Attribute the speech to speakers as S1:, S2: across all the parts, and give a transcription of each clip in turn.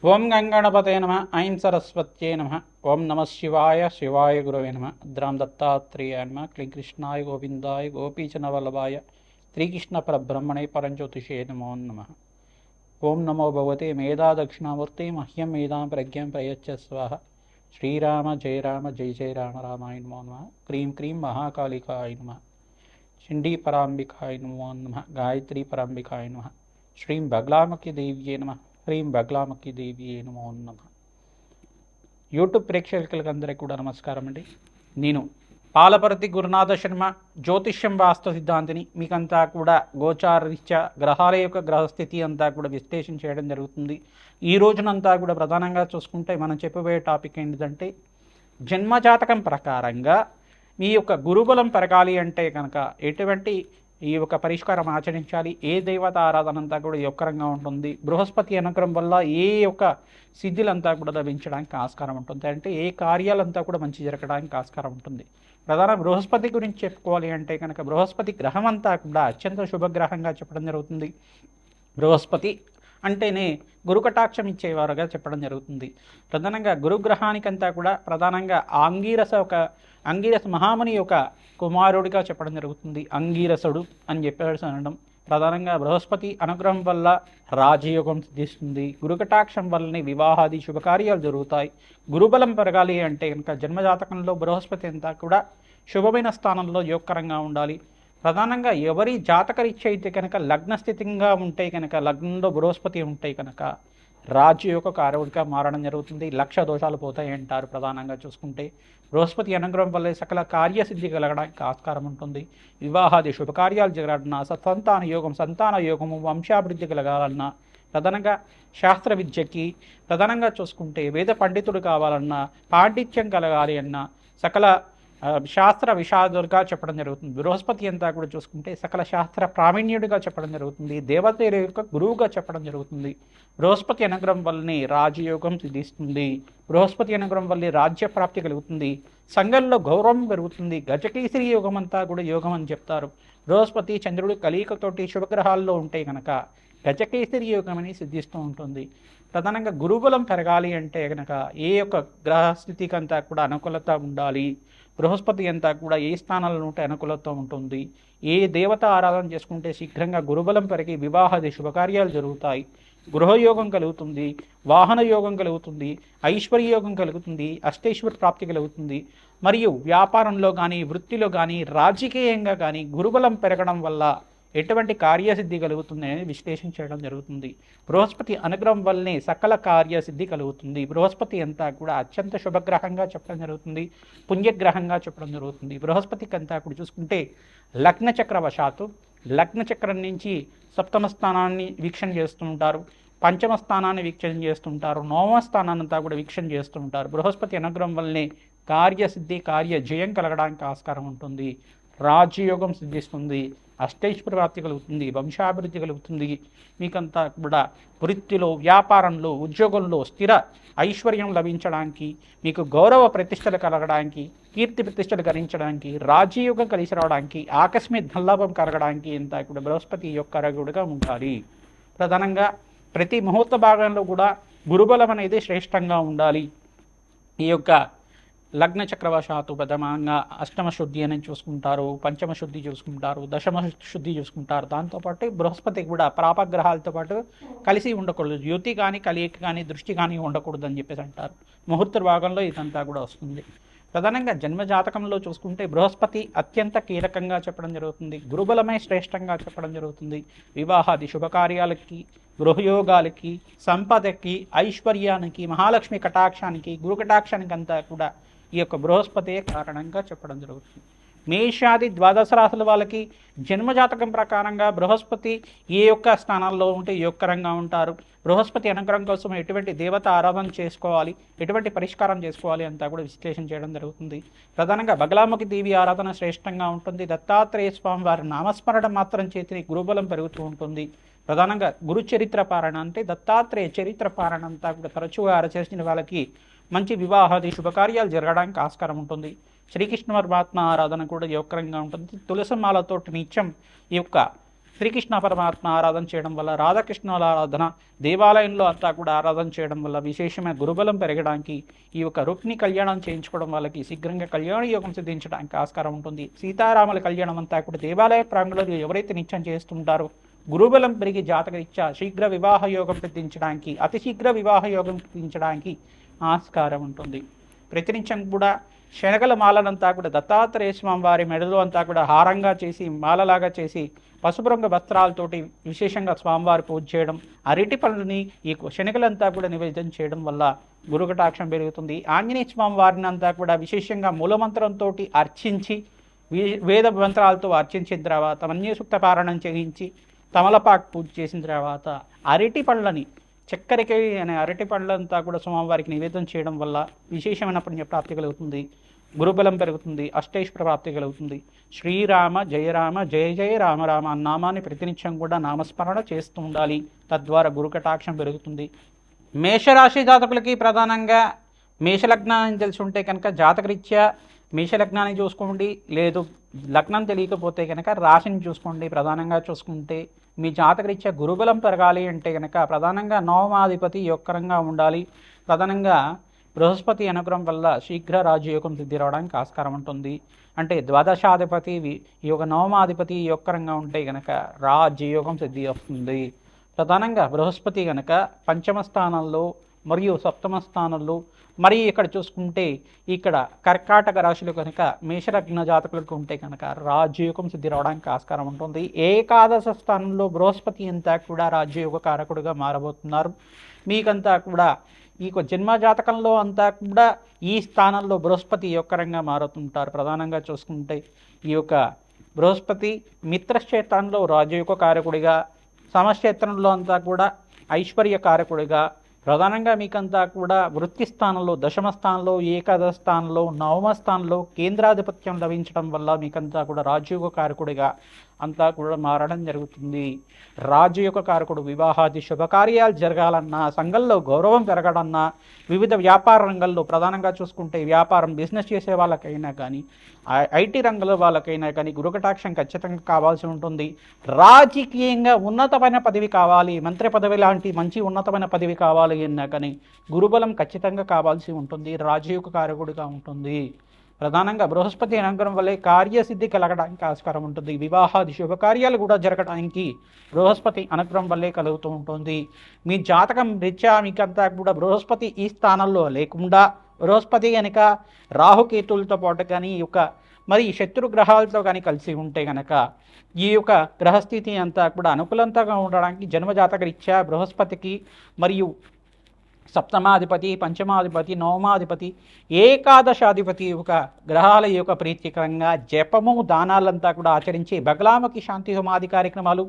S1: ఓం గంగణపతే నమ ఐం సరస్వత్యే నమ ఓం నమ శివాయ శివాయ గురవే నమ ద్రాం దత్తాత్రేయాయ నమ క్లీం కృష్ణాయ గోవిందాయ గోపీచనవల్లభాయ శ్రీకృష్ణ పరబ్రహ్మణే పరంజ్యోతిషే నమో నమ. ఓం నమో భగవతే మేధా దక్షిణామూర్తి మహ్యం మేధాం ప్రజ్ఞం ప్రయచ్చ స్వాహ. శ్రీరామ జయ రామ జయ జయ రామ రామాయ నమో నమ. క్రీం క్రీం మహాకాళికాయ నమ. చండీ పరాంబికాయ నమో నమ. గాయత్రీ పరాంబికాయ నమ. శ్రీం బగ్లామకి దేవ్యే నమ. హ్రీం బగ్లామకి దేవి నమో నమ. యూట్యూబ్ ప్రేక్షకులందరికీ కూడా నమస్కారం అండి. నేను పాలపర్తి గురునాథ శర్మ, జ్యోతిష్యం వాస్తు సిద్ధాంతిని. మీకంతా కూడా గోచారరీత్యా గ్రహాల యొక్క గ్రహస్థితి అంతా కూడా విశ్లేషణ చేయడం జరుగుతుంది. ఈ రోజునంతా కూడా ప్రధానంగా చూసుకుంటే మనం చెప్పబోయే టాపిక్ ఏంటిదంటే, జన్మజాతకం ప్రకారంగా మీ యొక్క గురుబలం పెరగాలి అంటే కనుక ఎటువంటి ఈ యొక్క పరిష్కారం ఆచరించాలి, ఏ దేవత ఆరాధన అంతా కూడా యొక్కరంగా ఉంటుంది, బృహస్పతి అనుగ్రహం వల్ల ఏ యొక్క సిద్ధులంతా కూడా లభించడానికి ఆస్కారం ఉంటుంది, అంటే ఏ కార్యాలంతా కూడా మంచి జరగడానికి ఆస్కారం ఉంటుంది. ప్రధాన బృహస్పతి గురించి చెప్పుకోవాలి అంటే కనుక బృహస్పతి గ్రహం అంతా కూడా అత్యంత శుభగ్రహంగా చెప్పడం జరుగుతుంది. బృహస్పతి అంటేనే గురుకటాక్షం ఇచ్చేవారుగా చెప్పడం జరుగుతుంది. ప్రధానంగా గురుగ్రహానికంతా కూడా ప్రధానంగా అంగీరస మహాముని యొక్క కుమారుడిగా చెప్పడం జరుగుతుంది. అంగీరసుడు అని చెప్పేసి అనడం. ప్రధానంగా బృహస్పతి అనుగ్రహం వల్ల రాజయోగం సిద్ధిస్తుంది. గురుకటాక్షం వల్లనే వివాహాది శుభకార్యాలు జరుగుతాయి. గురుబలం పెరగాలి అంటే కనుక జన్మజాతకంలో బృహస్పతి అంతా కూడా శుభమైన స్థానంలో యోగకరంగా ఉండాలి. ప్రధానంగా ఎవరి జాతకరీత్యా అయితే కనుక లగ్నస్థితిగా ఉంటే కనుక, లగ్నంలో బృహస్పతి ఉంటే కనుక రాజయోగ కారకుడిగా మారడం జరుగుతుంది. లక్ష దోషాలు పోతాయి అంటారు. ప్రధానంగా చూసుకుంటే బృహస్పతి అనుగ్రహం వల్ల సకల కార్యసిద్ధి కలగడానికి ఆస్కారం ఉంటుంది. వివాహాది శుభకార్యాలు జరగాలన్నా, సంతాన యోగము, వంశాభివృద్ధి కలగాలన్నా, ప్రధానంగా శాస్త్ర విద్యకి, ప్రధానంగా చూసుకుంటే వేద పండితుడు కావాలన్నా, పాండిత్యం కలగాలి అన్నా, సకల శాస్త్ర విషాదులుగా చెప్పడం జరుగుతుంది. బృహస్పతి అంతా కూడా చూసుకుంటే సకల శాస్త్ర ప్రావీణ్యుడిగా చెప్పడం జరుగుతుంది. దేవతల యొక్క గురువుగా చెప్పడం జరుగుతుంది. బృహస్పతి అనుగ్రహం వల్లనే రాజయోగం సిద్ధిస్తుంది. బృహస్పతి అనుగ్రహం వల్లే రాజ్య ప్రాప్తి కలుగుతుంది. సంఘంలో గౌరవం పెరుగుతుంది. గజకేసరి యోగం అంతా కూడా యోగం అని చెప్తారు. బృహస్పతి చంద్రుడు కలియికతోటి శుభగ్రహాల్లో ఉంటే కనుక గజకేసరి యోగం అని సిద్ధిస్తూ ఉంటుంది. ప్రధానంగా గురుబలం పెరగాలి అంటే కనుక ఏ యొక్క గ్రహస్థితికి అంతా కూడా అనుకూలత ఉండాలి. బృహస్పతి అంతా కూడా ఏ స్థానాల్లో ఉంటే అనుకూలత ఉంటుంది, ఏ దేవత ఆరాధన చేసుకుంటే శీఘ్రంగా గురుబలం పెరిగి వివాహాది శుభకార్యాలు జరుగుతాయి, గృహయోగం కలుగుతుంది, వాహన యోగం కలుగుతుంది, ఐశ్వర్యయోగం కలుగుతుంది, అష్టైశ్వర్య ప్రాప్తి కలుగుతుంది. మరియు వ్యాపారంలో కానీ, వృత్తిలో కానీ, రాజకీయంగా కానీ గురుబలం పెరగడం వల్ల ఎటువంటి కార్యసిద్ధి కలుగుతుంది అనేది విశ్లేషణ చేయడం జరుగుతుంది. బృహస్పతి అనుగ్రహం వల్లనే సకల కార్యసిద్ధి కలుగుతుంది. బృహస్పతి అంతా కూడా అత్యంత శుభగ్రహంగా చెప్పడం జరుగుతుంది, పుణ్యగ్రహంగా చెప్పడం జరుగుతుంది. బృహస్పతికి అంతా కూడా చూసుకుంటే లగ్నచక్రవశాత్తు లగ్నచక్రం నుంచి సప్తమ స్థానాన్ని వీక్షణ చేస్తూ ఉంటారు, పంచమ స్థానాన్ని వీక్షణ చేస్తుంటారు, నవమ స్థానాన్ని అంతా కూడా వీక్షణ చేస్తూ ఉంటారు. బృహస్పతి అనుగ్రహం వల్లనే కార్యసిద్ధి, కార్యజయం కలగడానికి ఆస్కారం ఉంటుంది. రాజయోగం సిద్ధిస్తుంది, అష్టైశ్వర్య ప్రాప్తి కలుగుతుంది, వంశాభివృద్ధి కలుగుతుంది. మీకంతా కూడా వృత్తిలో, వ్యాపారంలో, ఉద్యోగంలో స్థిర ఐశ్వర్యం లభించడానికి, మీకు గౌరవ ప్రతిష్టలు కలగడానికి, కీర్తి ప్రతిష్టలు కలిగించడానికి, రాజయోగం కలిసి రావడానికి, ఆకస్మిక ధనలాభం కలగడానికి అంతా కూడా బృహస్పతి యొక్క రగుడుగా ఉండాలి. ప్రధానంగా ప్రతి ముహూర్త భాగంలో కూడా గురుబలం అనేది శ్రేష్టంగా ఉండాలి. ఈ యొక్క లగ్న చక్రవశాత్తు ప్రథమంగా అష్టమ శుద్ధి అని చూసుకుంటారు, పంచమ శుద్ధి చూసుకుంటారు, దశమ శుద్ధి చూసుకుంటారు. దాంతోపాటు బృహస్పతి కూడా ప్రాపగ్రహాలతో పాటు కలిసి ఉండకూడదు. యుతి కానీ, కలియక కానీ, దృష్టి కానీ ఉండకూడదు అని చెప్పేసి అంటారు. ముహూర్త భాగంలో ఇదంతా కూడా వస్తుంది. ప్రధానంగా జన్మజాతకంలో చూసుకుంటే బృహస్పతి అత్యంత కీలకంగా చెప్పడం జరుగుతుంది. గురుబలమే శ్రేష్టంగా చెప్పడం జరుగుతుంది. వివాహాది శుభకార్యాలకి, గృహయోగాలకి, సంపదకి, ఐశ్వర్యానికి, మహాలక్ష్మి కటాక్షానికి, గురు కటాక్షానికి అంతా కూడా ఈ యొక్క బృహస్పతి కారణంగా చెప్పడం జరుగుతుంది. మేషాది ద్వాదశ రాశుల వాళ్ళకి జన్మజాతకం ప్రకారంగా బృహస్పతి ఏ యొక్క స్థానాల్లో ఉంటే యోగకరంగా ఉంటారు, బృహస్పతి అనుగ్రహం కోసం ఎటువంటి దేవత ఆరాధన చేసుకోవాలి, ఎటువంటి పరిష్కారం చేసుకోవాలి అంతా కూడా విశ్లేషణ చేయడం జరుగుతుంది. ప్రధానంగా బగలాముఖి దేవి ఆరాధన శ్రేష్టంగా ఉంటుంది. దత్తాత్రేయ స్వామి వారి నామస్మరణ మాత్రం చేతిని గురుబలం పెరుగుతూ ఉంటుంది. ప్రధానంగా గురు చరిత్ర పారణ అంటే దత్తాత్రేయ చరిత్ర పారణ అంతా కూడా తరచుగా చేసిన వాళ్ళకి మంచి వివాహాది శుభకార్యాలు జరగడానికి ఆస్కారం ఉంటుంది. శ్రీకృష్ణ పరమాత్మ ఆరాధన కూడా యోగకరంగా ఉంటుంది. తులసిమాలతోటి నిత్యం ఈ యొక్క శ్రీకృష్ణ పరమాత్మ ఆరాధన చేయడం వల్ల, రాధాకృష్ణుల ఆరాధన దేవాలయంలో అంతా కూడా ఆరాధన చేయడం వల్ల విశేషమైన గురుబలం పెరగడానికి, ఈ యొక్క రుక్ని కళ్యాణం చేయించుకోవడం వాళ్ళకి శీఘ్రంగా కళ్యాణ యోగం సిద్ధించడానికి ఆస్కారం ఉంటుంది. సీతారాముల కళ్యాణం అంతా కూడా దేవాలయ ప్రాంగణంలో ఎవరైతే నిత్యం చేస్తుంటారో గురుబలం పెరిగి జాతకరీత్యా శీఘ్ర వివాహ యోగం సిద్ధించడానికి, అతి శీఘ్ర వివాహ యోగం సిద్ధించడానికి ఆస్కారం ఉంటుంది. ప్రతినిత్యం కూడా శనగల మాలనంతా కూడా దత్తాత్రేయ స్వామి వారి మెడలో అంతా కూడా హారంగా చేసి మాలలాగా చేసి పసుపు రంగు వస్త్రాలతోటి విశేషంగా స్వామివారి పూజ చేయడం, అరటి పళ్ళని ఈ శనగలంతా కూడా నివేదన చేయడం వల్ల గురుకటాక్షం పెరుగుతుంది. ఆంజనేయ స్వామి వారిని అంతా కూడా విశేషంగా మూలమంత్రంతో అర్చించి వేద మంత్రాలతో అర్చించిన తర్వాత మన్యసూక్త పారాయణం చేయించి తమలపాకు పూజ చేసిన తర్వాత అరటి పళ్ళని చక్కెరకి అనే అరటి పళ్ళంతా కూడా స్వామివారికి నివేదన చేయడం వల్ల విశేషమైన పుణ్యప్రాప్తి కలుగుతుంది, గురుబలం పెరుగుతుంది, అష్టైశ్వర ప్రాప్తి కలుగుతుంది. శ్రీరామ జయ జయ జయ రామ రామ అన్న నామాన్ని ప్రతినిత్యం కూడా నామస్మరణ చేస్తూ ఉండాలి. తద్వారా గురుకటాక్షం పెరుగుతుంది. మేషరాశి జాతకులకి ప్రధానంగా మేషలగ్నాన్ని తెలిసి ఉంటే కనుక జాతకరీత్యా మేషలగ్నాన్ని చూసుకోండి, లేదు లగ్నం తెలియకపోతే కనుక రాశిని చూసుకోండి. ప్రధానంగా చూసుకుంటే మీ జాతకరీత్యా గురుబలం పెరగాలి అంటే కనుక ప్రధానంగా నవమాధిపతి యొక్కరంగా ఉండాలి. ప్రధానంగా బృహస్పతి అనుగ్రహం వల్ల శీఘ్ర రాజయోగం సిద్ధి రావడానికి ఆస్కారం ఉంటుంది. అంటే ద్వాదశాధిపతి ఈ యొక్క నవమాధిపతి యొక్కరంగా ఉంటే కనుక రాజయోగం సిద్ధి వస్తుంది. ప్రధానంగా బృహస్పతి కనుక పంచమ స్థానంలో మరియు సప్తమ స్థానంలో, మరియు ఇక్కడ చూసుకుంటే ఇక్కడ కర్కాటక రాశిలో కనుక మేషలగ్న జాతకులకు ఉంటే కనుక రాజయోగం సిద్ధి రావడానికి ఆస్కారం ఉంటుంది. ఏకాదశ స్థానంలో బృహస్పతి అంతా కూడా రాజయోగ కారకుడుగా మారబోతున్నారు. మీకంతా కూడా ఈ జన్మ జాతకంలో అంతా కూడా ఈ స్థానంలో బృహస్పతి యొక్కరంగా మారుతుంటారు. ప్రధానంగా చూసుకుంటే ఈ యొక్క బృహస్పతి మిత్రక్షేత్రంలో రాజయోగ కారకుడిగా, సమక్షేత్రంలో అంతా కూడా ఐశ్వర్య కారకుడిగా, ప్రధానంగా మీకంతా కూడా వృత్తి స్థానంలో దశమ స్థానంలో, ఏకాదశ స్థానంలో, నవమ స్థానంలో కేంద్రాధిపత్యం లభించడం వల్ల మీకంతా కూడా రాజయోగ కారకుడిగా అంతా కూడా మారడం జరుగుతుంది. రాజయోగ కారకుడు వివాహాది శుభకార్యాలు జరగాలన్నా, సంఘంలో గౌరవం పెరగడన్నా, వివిధ వ్యాపార రంగంలో ప్రధానంగా చూసుకుంటే వ్యాపారం బిజినెస్ చేసే వాళ్ళకైనా కానీ, ఐటీ రంగంలో వాళ్ళకైనా కానీ గురుకటాక్షం ఖచ్చితంగా కావాల్సి ఉంటుంది. రాజకీయంగా ఉన్నతమైన పదవి కావాలి, మంత్రి పదవి లాంటి మంచి ఉన్నతమైన పదవి కావాలి అన్నా కానీ గురుబలం ఖచ్చితంగా కావాల్సి ఉంటుంది. రాజయోగ కారకుడిగా ఉంటుంది. ప్రధానంగా బృహస్పతి అనుగ్రహం వల్లే కార్యసిద్ధి కలగడానికి ఆస్కారం ఉంటుంది. వివాహాది శుభకార్యాలు కూడా జరగడానికి బృహస్పతి అనుగ్రహం వల్లే కలుగుతూ ఉంటుంది. మీ జాతకం రీత్యా మీకంతా కూడా బృహస్పతి ఈ స్థానంలో లేకుండా బృహస్పతి కనుక రాహుకేతులతో పాటు కానీ ఈ యొక్క మరి శత్రు గ్రహాలతో కానీ కలిసి ఉంటే కనుక ఈ యొక్క గ్రహస్థితి అంతా కూడా అనుకూలంగా ఉండడానికి జన్మజాతక రీత్యా బృహస్పతికి మరియు సప్తమాధిపతి, పంచమాధిపతి, నవమాధిపతి, ఏకాదశాధిపతి యొక్క గ్రహాల యొక్క ప్రీతికరంగా జపము దానాలంతా కూడా ఆచరించి బగలామకి శాంతి హోమాది కార్యక్రమాలు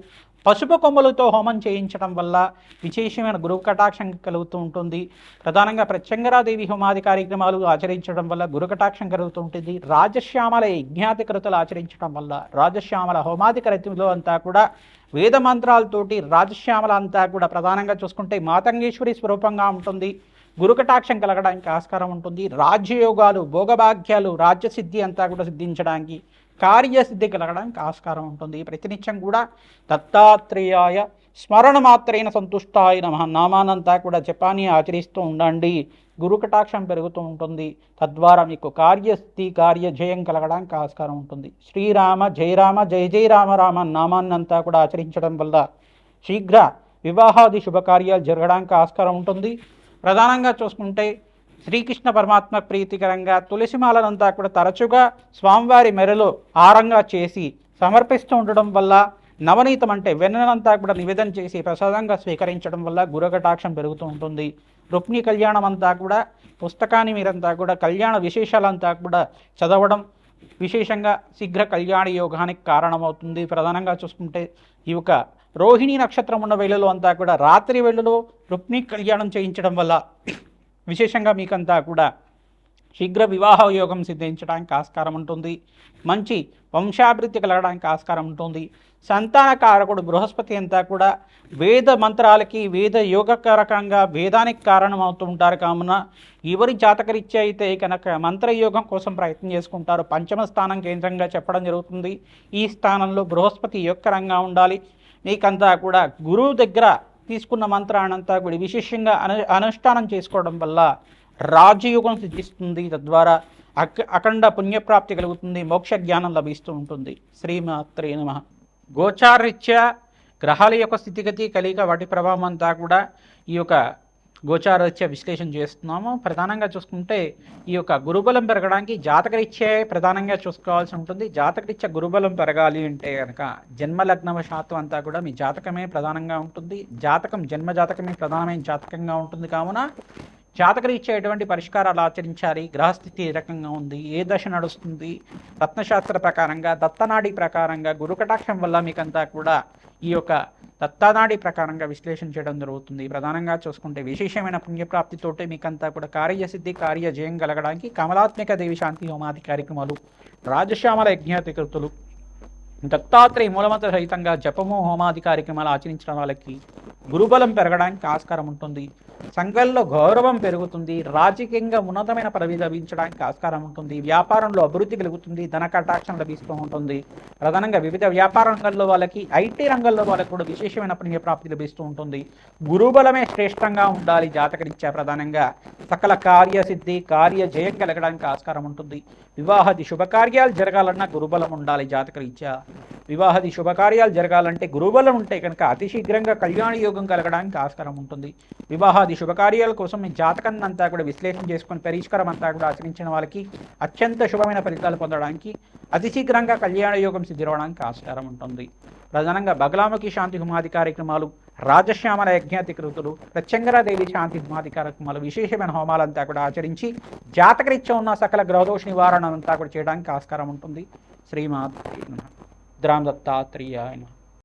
S1: పసుపు కొమ్మలతో హోమం చేయించడం వల్ల విశేషమైన గురువు కటాక్షం కలుగుతూ ఉంటుంది. ప్రధానంగా ప్రత్యంగరాదేవి హోమాది కార్యక్రమాలు ఆచరించడం వల్ల గురు కటాక్షం కలుగుతూ ఉంటుంది. రాజశ్యామల యజ్ఞాధికృతలు ఆచరించడం వల్ల రాజశ్యామల హోమాది కార్యక్రమంలో అంతా కూడా వేద మంత్రాలతోటి రాజశ్యామల అంతా కూడా ప్రధానంగా చూసుకుంటే మాతంగేశ్వరి స్వరూపంగా ఉంటుంది. గురుకటాక్షం కలగడానికి ఆస్కారం ఉంటుంది. రాజ్యయోగాలు, భోగభాగ్యాలు, రాజ్యసిద్ధి అంతా కూడా సిద్ధించడానికి, కార్యసిద్ధి కలగడానికి ఆస్కారం ఉంటుంది. ప్రతినిత్యం కూడా దత్తాత్రేయాయ స్మరణ మాత్రైన సంతుష్టాయ నమః నామానంతా కూడా జపాన్ని ఆచరిస్తూ ఉండండి. గురుకటాక్షం పెరుగుతూ ఉంటుంది. తద్వారా మీకు కార్యసిద్ధి, కార్యజయం కలగడానికి ఆస్కారం ఉంటుంది. శ్రీరామ జయ జయ రామ రామ నామాన్నంతా కూడా ఆచరించడం వల్ల శీఘ్ర వివాహాది శుభకార్యాలు జరగడానికి ఆస్కారం ఉంటుంది. ప్రధానంగా చూసుకుంటే శ్రీకృష్ణ పరమాత్మ ప్రీతికరంగా తులసిమాలనంతా కూడా తరచుగా స్వామివారి మెడలో హారంగా చేసి సమర్పిస్తూ ఉండడం వల్ల, నవనీతం అంటే వెన్ననంతా కూడా నివేదన చేసి ప్రసాదంగా స్వీకరించడం వల్ల గురుకటాక్షం పెరుగుతూ ఉంటుంది. రుక్మిణి కళ్యాణం అంతా కూడా పుస్తకాన్ని మీరంతా కూడా కళ్యాణ విశేషాలంతా కూడా చదవడం విశేషంగా శీఘ్ర కళ్యాణ యోగానికి కారణమవుతుంది. ప్రధానంగా చూసుకుంటే ఈ యొక్క రోహిణి నక్షత్రం ఉన్న వేళలో అంతా కూడా రాత్రి వేళలో రుక్మిణి కళ్యాణం చేయించడం వల్ల విశేషంగా మీకంతా కూడా శీఘ్ర వివాహ యోగం సిద్ధించడానికి ఆస్కారం ఉంటుంది. మంచి వంశాభివృద్ధి కలగడానికి ఆస్కారం ఉంటుంది. సంతానకారకుడు బృహస్పతి అంతా కూడా వేద మంత్రాలకి, వేద యోగకారకంగా వేదానికి కారణమవుతూ ఉంటారు. కావున ఎవరి జాతకరీత్యా అయితే కనుక మంత్రయోగం కోసం ప్రయత్నం చేసుకుంటారు. పంచమ స్థానం కేంద్రంగా చెప్పడం జరుగుతుంది. ఈ స్థానంలో బృహస్పతి యొక్కరంగా ఉండాలి. మీకంతా కూడా గురువు దగ్గర తీసుకున్న మంత్రాన్నంతా కూడా విశేషంగా అనుష్ఠానం చేసుకోవడం వల్ల రాజయోగం సిద్ధిస్తుంది. తద్వారా అఖండ పుణ్యప్రాప్తి కలుగుతుంది, మోక్ష జ్ఞానం లభిస్తూ ఉంటుంది. శ్రీమాత్రే నమః. గోచారరీత్యా గ్రహాల యొక్క స్థితిగతి కలిక వాటి ప్రభావం అంతా కూడా ఈ యొక్క గోచారరీత్యా విశ్లేషణ చేస్తున్నాము. ప్రధానంగా చూసుకుంటే ఈ యొక్క గురుబలం పెరగడానికి జాతకరీత్యా ప్రధానంగా చూసుకోవాల్సి ఉంటుంది. జాతకరీత్యా గురుబలం పెరగాలి అంటే కనుక జన్మలగ్నవశాత్తు అంతా కూడా మీ జాతకమే ప్రధానంగా ఉంటుంది. జన్మ జాతకమే ప్రధానమైన జాతకంగా ఉంటుంది. కావున జాతకరీత్యా ఎటువంటి పరిష్కారాలు ఆచరించాలి, గ్రహస్థితి ఏ రకంగా ఉంది, ఏ దశ నడుస్తుంది, రత్నశాస్త్ర ప్రకారంగా దత్తనాడి ప్రకారంగా గురుకటాక్షం వల్ల మీకంతా కూడా ఈ యొక్క దత్తానాడి ప్రకారంగా విశ్లేషణ చేయడం జరుగుతుంది. ప్రధానంగా చూసుకుంటే విశేషమైన పుణ్యప్రాప్తితోటే మీకంతా కూడా కార్యసిద్ధి కార్యజయం కలగడానికి కమలాత్మిక దేవి శాంతి హోమాది కార్యక్రమాలు, రాజశ్యామల యజ్ఞాధికృతులు, దత్తాత్రేయ మూలమంత్ర సహితంగా జపము హోమాది కార్యక్రమాలు ఆచరించడం వాళ్ళకి గురుబలం పెరగడానికి ఆస్కారం ఉంటుంది. సంఘంలో గౌరవం పెరుగుతుంది. రాజకీయంగా ఉన్నతమైన పదవి లభించడానికి ఆస్కారం ఉంటుంది. వ్యాపారంలో అభివృద్ధి కలుగుతుంది. ధన కటాక్షం లభిస్తూ ఉంటుంది. ప్రధానంగా వివిధ వ్యాపార రంగంలో వాళ్ళకి, ఐటీ రంగంలో వాళ్ళకి కూడా విశేషమైన పుణ్యప్రాప్తి లభిస్తూ ఉంటుంది. గురుబలమే శ్రేష్టంగా ఉండాలి. జాతకరీత్యా ప్రధానంగా సకల కార్యసిద్ధి కార్యజయం కలగడానికి ఆస్కారం ఉంటుంది. వివాహాది శుభకార్యాలు జరగాలన్నా గురుబలం ఉండాలి. జాతకరీత్యా వివాహాది శుభకార్యాలు జరగాలంటే గురుబలం ఉంటే కనుక అతి శీఘ్రంగా కళ్యాణ యోగం కలగడానికి ఆస్కారం ఉంటుంది. వివాహాది శుభకార్యాల కోసం మీ జాతకాన్ని అంతా కూడా విశ్లేషణ చేసుకుని పరిష్కారం అంతా కూడా ఆచరించిన వాళ్ళకి అత్యంత శుభమైన ఫలితాలు పొందడానికి అతి శీఘ్రంగా కళ్యాణ యోగం సిద్ధిరవడానికి ఆస్కారం ఉంటుంది. ప్రధానంగా బగలాముఖి శాంతి హోమాది కార్యక్రమాలు, రాజశ్యామల యజ్ఞాధికృతులు, ప్రత్యంగరాదేవి శాంతి హోమాది కార్యక్రమాలు, విశేషమైన హోమాలంతా కూడా ఆచరించి జాతకరీత్యా ఉన్న సకల గ్రహదోష నివారణ అంతా కూడా చేయడానికి ఆస్కారం ఉంటుంది. శ్రీమాత్రే నమః. రామ్ దత్తాత్రేయాయ నమః.